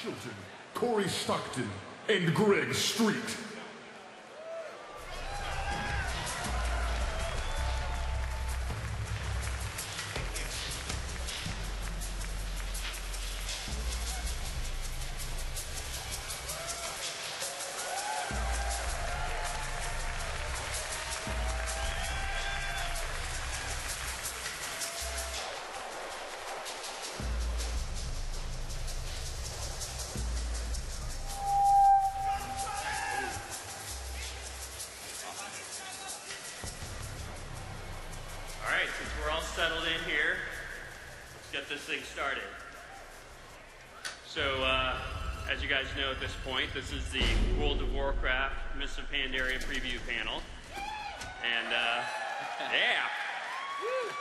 Chilton, Corey Stockton, and Greg Street. Settled in here. Let's get this thing started. So, as you guys know at this point, this is the World of Warcraft Mists of Pandaria preview panel. And, yeah! Woo.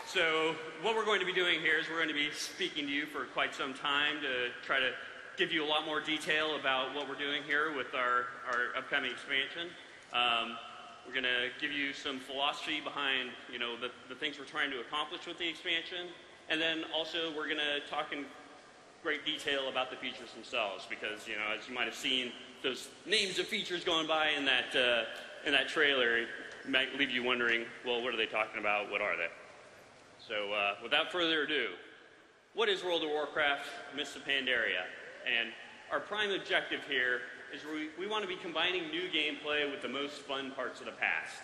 So, what we're going to be doing here is we're going to be speaking to you for quite some time to try to give you a lot more detail about what we're doing here with our upcoming expansion. We're going to give you some philosophy behind, you know, the things we're trying to accomplish with the expansion. And then also we're going to talk in great detail about the features themselves because, you know, as you might have seen, those names of features going by in that trailer might leave you wondering, well, what are they talking about? What are they? So without further ado, what is World of Warcraft Mists of Pandaria? And our prime objective here is we want to be combining new gameplay with the most fun parts of the past.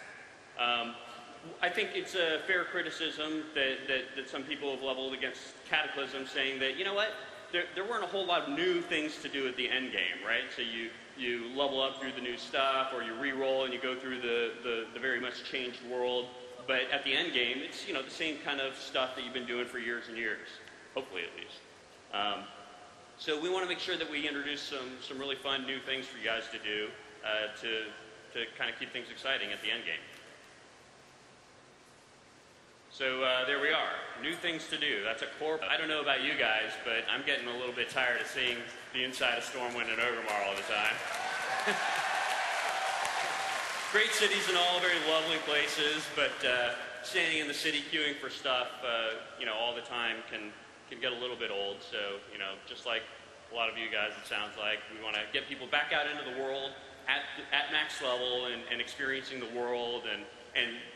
I think it's a fair criticism that some people have leveled against Cataclysm, saying that, you know what, there weren't a whole lot of new things to do at the end game, right? So you level up through the new stuff, or you re-roll and you go through the very much changed world. But at the end game, it's, you know, the same kind of stuff that you've been doing for years and years, hopefully at least. So we want to make sure that we introduce some really fun new things for you guys to do to kind of keep things exciting at the end game. So there we are, new things to do. That's a core. I don't know about you guys, but I'm getting a little bit tired of seeing the inside of Stormwind and Orgrimmar all the time. Great cities and all, very lovely places, but standing in the city queuing for stuff, you know, all the time can get a little bit old. So, you know, just like a lot of you guys, it sounds like, we want to get people back out into the world at max level and experiencing the world, and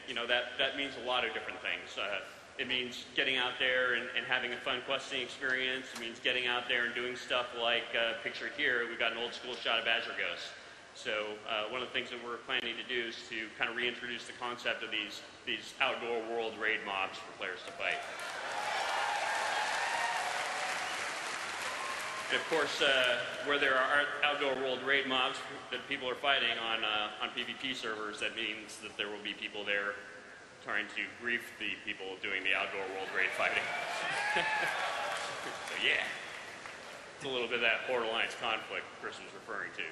you know, that means a lot of different things. It means getting out there and having a fun questing experience. It means getting out there and doing stuff like pictured here. We've got an old school shot of Azure Ghosts. So one of the things that we're planning to do is to kind of reintroduce the concept of these outdoor world raid mobs for players to fight. And of course, where there are outdoor world raid mobs that people are fighting on PvP servers, that means that there will be people there trying to grief the people doing the outdoor world raid fighting. So yeah, it's a little bit of that Horde Alliance conflict Chris was referring to.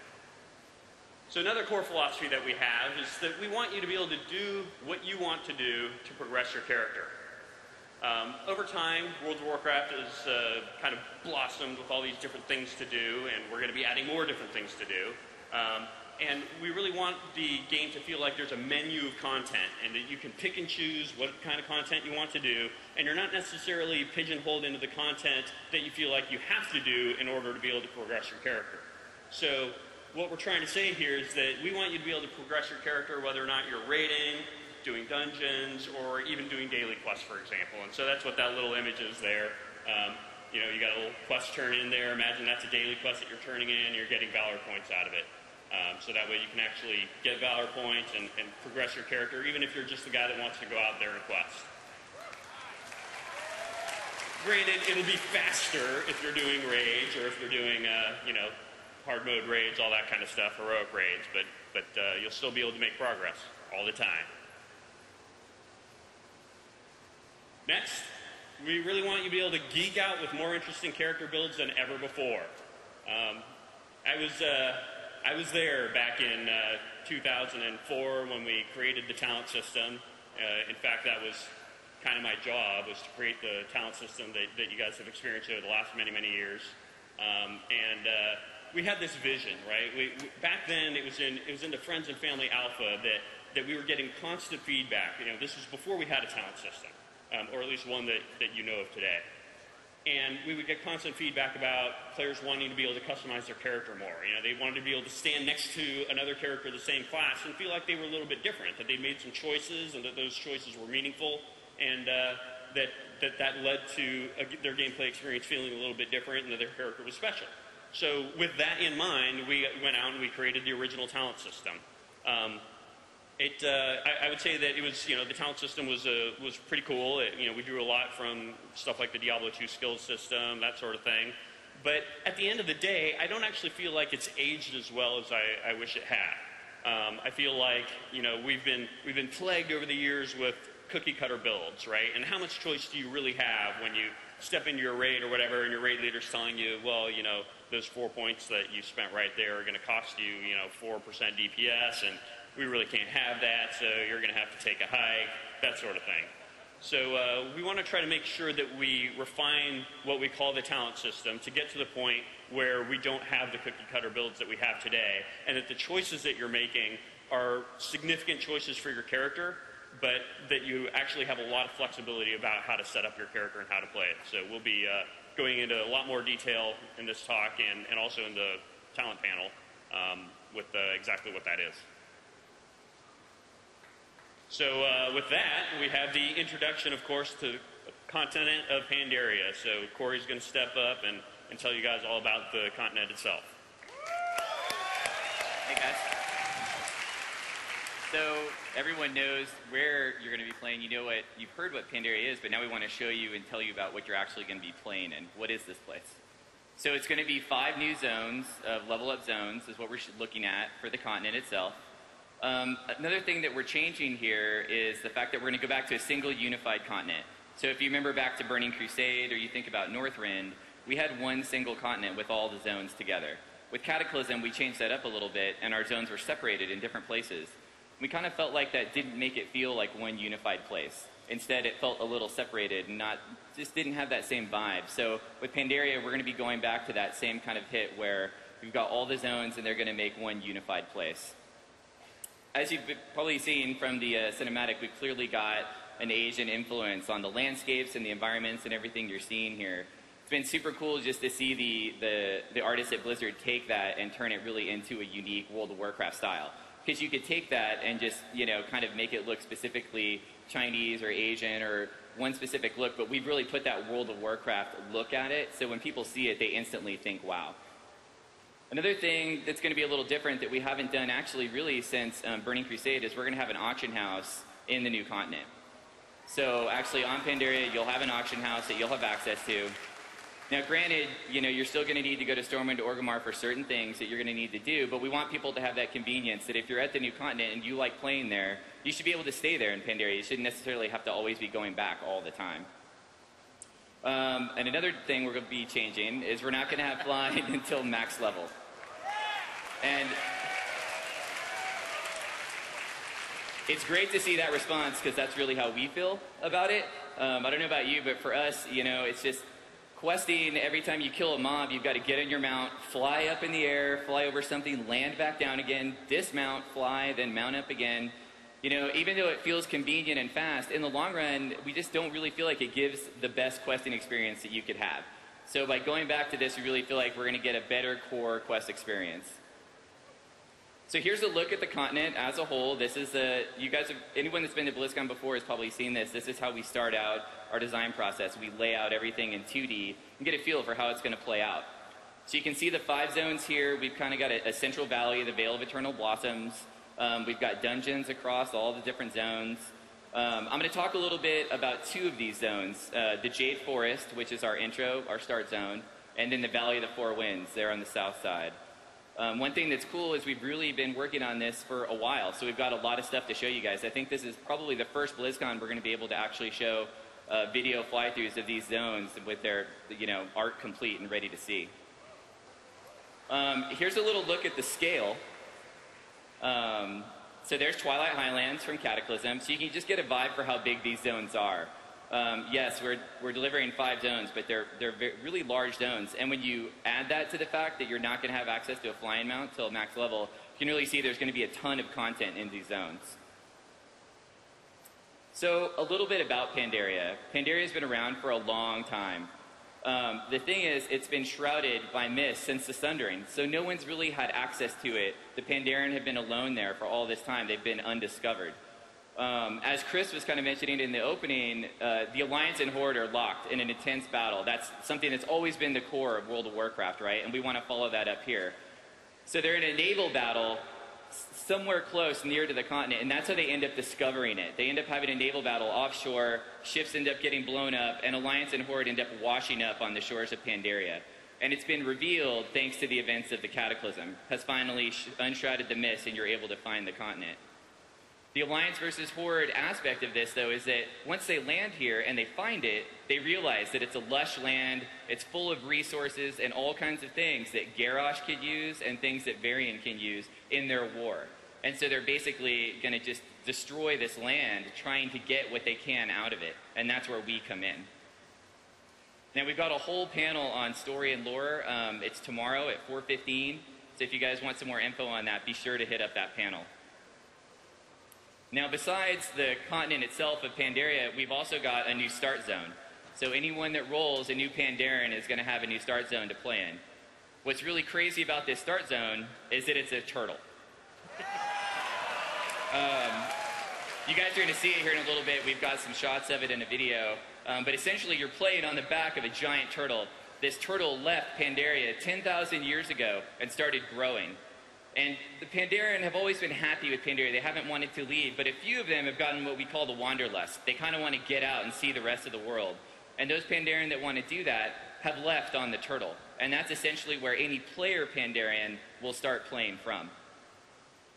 So another core philosophy that we have is that we want you to be able to do what you want to do to progress your character. Over time, World of Warcraft has kind of blossomed with all these different things to do, and we're going to be adding more different things to do. And we really want the game to feel like there's a menu of content, and that you can pick and choose what kind of content you want to do, and you're not necessarily pigeonholed into the content that you feel like you have to do in order to be able to progress your character. So what we're trying to say here is that we want you to be able to progress your character whether or not you're raiding, doing dungeons, or even doing daily quests, for example. And so that's what that little image is there. You know, you got a little quest turn in there. Imagine that's a daily quest that you're turning in. You're getting Valor points out of it. So that way you can actually get Valor points and progress your character, even if you're just the guy that wants to go out there and quest. Granted, it'll be faster if you're doing raids, or if you're doing, you know, hard mode raids, all that kind of stuff, heroic raids, but you'll still be able to make progress all the time. Next, we really want you to be able to geek out with more interesting character builds than ever before. I was there back in 2004 when we created the talent system. In fact, that was kind of my job, was to create the talent system that you guys have experienced over the last many, many years. We had this vision, right? Back then, it was in the Friends and Family Alpha that we were getting constant feedback. You know, this was before we had a talent system. Or at least one that you know of today. And we would get constant feedback about players wanting to be able to customize their character more. You know, they wanted to be able to stand next to another character of the same class and feel like they were a little bit different, that they made some choices and that those choices were meaningful, and that led to their gameplay experience feeling a little bit different and that their character was special. So with that in mind, we went out and we created the original talent system. I would say that it was, you know, the talent system was pretty cool. You know, we drew a lot from stuff like the Diablo 2 skills system, that sort of thing. But at the end of the day, I don't actually feel like it's aged as well as I wish it had. I feel like, you know, we've been plagued over the years with cookie cutter builds, right? And how much choice do you really have when you step into your raid or whatever, and your raid leader's telling you, well, you know, those 4 points that you spent right there are going to cost you, you know, 4% DPS, and we really can't have that, so you're going to have to take a hike, that sort of thing. So we want to try to make sure that we refine what we call the talent system to get to the point where we don't have the cookie cutter builds that we have today, and that the choices that you're making are significant choices for your character, but that you actually have a lot of flexibility about how to set up your character and how to play it. So we'll be going into a lot more detail in this talk and also in the talent panel with exactly what that is. So with that, we have the introduction, of course, to the continent of Pandaria. So Corey's going to step up and tell you guys all about the continent itself. Hey guys. So everyone knows where you're going to be playing. You know what, you've heard what Pandaria is, but now we want to show you and tell you about what you're actually going to be playing in. What is this place? So it's going to be 5 new zones of level up zones is what we're looking at for the continent itself. Another thing that we're changing here is the fact that we're going to go back to a single unified continent. So if you remember back to Burning Crusade or you think about Northrend, we had one single continent with all the zones together. With Cataclysm, we changed that up a little bit and our zones were separated in different places. We kind of felt like that didn't make it feel like one unified place. Instead, it felt a little separated and just didn't have that same vibe. So with Pandaria, we're going to be going back to that same kind of hit where we've got all the zones and they're going to make one unified place. As you've probably seen from the cinematic, we've clearly got an Asian influence on the landscapes and the environments and everything you're seeing here. It's been super cool just to see the artists at Blizzard take that and turn it really into a unique World of Warcraft style. Because you could take that and just, you know, kind of make it look specifically Chinese or Asian or one specific look, but we've really put that World of Warcraft look at it, so when people see it, they instantly think, wow. Another thing that's going to be a little different that we haven't done actually really since Burning Crusade is we're going to have an auction house in the new continent. So actually on Pandaria, you'll have an auction house that you'll have access to. Now granted, you know, you're still going to need to go to Stormwind to Orgrimmar for certain things that you're going to need to do, but we want people to have that convenience that if you're at the new continent and you like playing there, you should be able to stay there in Pandaria. You shouldn't necessarily have to always be going back all the time. And another thing we're going to be changing is we're not going to have flying until max level. And it's great to see that response because that's really how we feel about it. I don't know about you, but for us, you know, it's just questing. Every time you kill a mob, you've got to get on your mount, fly up in the air, fly over something, land back down again, dismount, fly, then mount up again. You know, even though it feels convenient and fast, in the long run, we just don't really feel like it gives the best questing experience that you could have. So by going back to this, we really feel like we're going to get a better core quest experience. So here's a look at the continent as a whole. This is you guys have, anyone that's been to Blizzcon before has probably seen this. This is how we start out our design process. We lay out everything in 2D and get a feel for how it's going to play out. So you can see the 5 zones here. We've kind of got a central valley, the Vale of Eternal Blossoms. We've got dungeons across all the different zones. I'm going to talk a little bit about 2 of these zones. The Jade Forest, which is our intro, our start zone, and then the Valley of the Four Winds there on the south side. One thing that's cool is we've really been working on this for a while, so we've got a lot of stuff to show you guys. I think this is probably the first BlizzCon we're going to be able to actually show video fly-throughs of these zones with their, you know, art complete and ready to see. Here's a little look at the scale. So there's Twilight Highlands from Cataclysm, so you can just get a vibe for how big these zones are. Yes, we're delivering 5 zones, but they're really large zones. And when you add that to the fact that you're not going to have access to a flying mount till max level, you can really see there's going to be a ton of content in these zones. So a little bit about Pandaria. Pandaria's been around for a long time. The thing is, it's been shrouded by mist since the Sundering, so no one's really had access to it. The Pandaren have been alone there for all this time. They've been undiscovered. As Chris was kind of mentioning in the opening, the Alliance and Horde are locked in an intense battle. That's something that's always been the core of World of Warcraft, right? And we want to follow that up here. So they're in a naval battle somewhere close, near to the continent, and that's how they end up discovering it. They end up having a naval battle offshore, ships end up getting blown up, and Alliance and Horde end up washing up on the shores of Pandaria. And it's been revealed, thanks to the events of the Cataclysm, has finally unshrouded the mist, and you're able to find the continent. The Alliance versus Horde aspect of this, though, is that once they land here and they find it, they realize that it's a lush land, it's full of resources and all kinds of things that Garrosh could use and things that Varian can use in their war. And so they're basically going to just destroy this land, trying to get what they can out of it. And that's where we come in. Now, we've got a whole panel on story and lore. It's tomorrow at 4:15. So if you guys want some more info on that, be sure to hit up that panel. Now, besides the continent itself of Pandaria, we've also got a new start zone. So anyone that rolls a new Pandaren is going to have a new start zone to play in. What's really crazy about this start zone is that it's a turtle. You guys are going to see it here in a little bit. We've got some shots of it in a video. But essentially, you're playing on the back of a giant turtle. This turtle left Pandaria 10,000 years ago and started growing. And the Pandaren have always been happy with Pandaria. They haven't wanted to leave, but a few of them have gotten what we call the wanderlust. They kind of want to get out and see the rest of the world. And those Pandaren that want to do that have left on the turtle. And that's essentially where any player Pandaren will start playing from.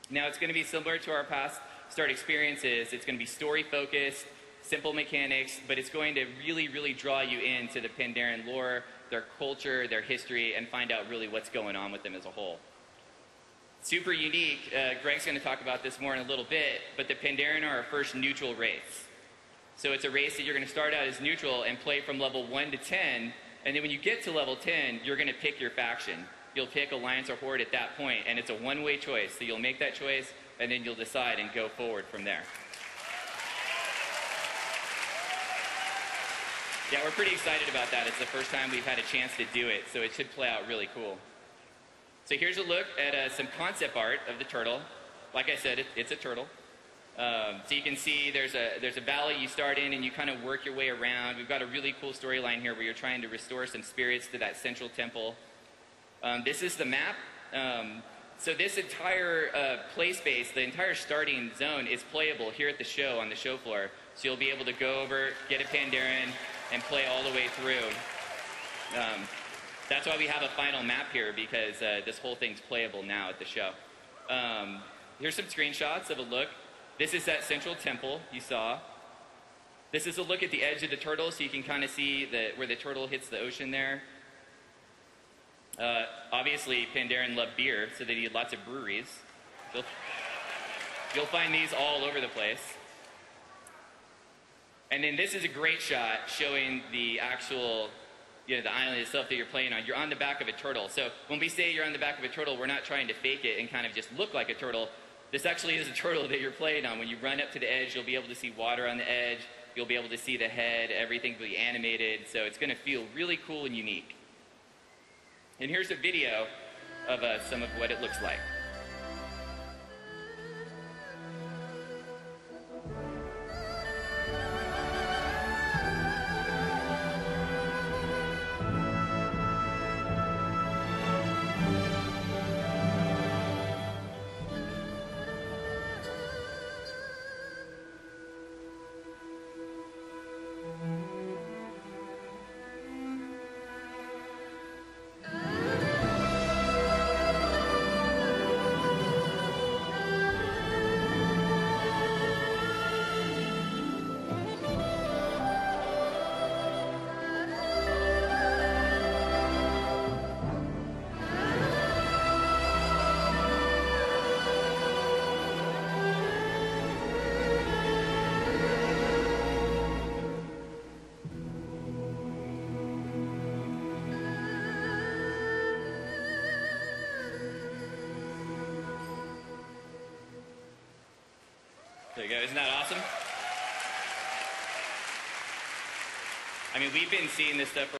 Now, it's going to be similar to our past start experiences. It's going to be story-focused, simple mechanics, but it's going to really, really draw you into the Pandaren lore, their culture, their history, and find out really what's going on with them as a whole. Super unique. Greg's going to talk about this more in a little bit, but the Pandaren are our first neutral race. So it's a race that you're going to start out as neutral and play from level 1 to 10, and then when you get to level 10, you're going to pick your faction. You'll pick Alliance or Horde at that point, and it's a one-way choice. So you'll make that choice, and then you'll decide and go forward from there. Yeah, we're pretty excited about that. It's the first time we've had a chance to do it, so it should play out really cool. So here's a look at some concept art of the turtle. Like I said, it's a turtle. So you can see there's a valley you start in and you kind of work your way around. We've got a really cool storyline here where you're trying to restore some spirits to that central temple. This is the map. So this entire play space, the entire starting zone is playable here at the show, on the show floor. So you'll be able to go over, get a Pandaren, and play all the way through. That's why we have a final map here, because this whole thing's playable now at the show. Here's some screenshots of a look. This is that central temple you saw. This is a look at the edge of the turtle, so you can kind of see where the turtle hits the ocean there. Obviously, Pandaren love beer, so they need lots of breweries. You'll find these all over the place. And then this is a great shot showing the actual, the island itself that you're playing on. You're on the back of a turtle. So when we say you're on the back of a turtle, we're not trying to fake it and kind of just look like a turtle. This actually is a turtle that you're playing on. When you run up to the edge, you'll be able to see water on the edge. You'll be able to see the head. Everything will be animated. So it's going to feel really cool and unique. And here's a video of some of what it looks like. There you go. Isn't that awesome? I mean, we've been seeing this stuff for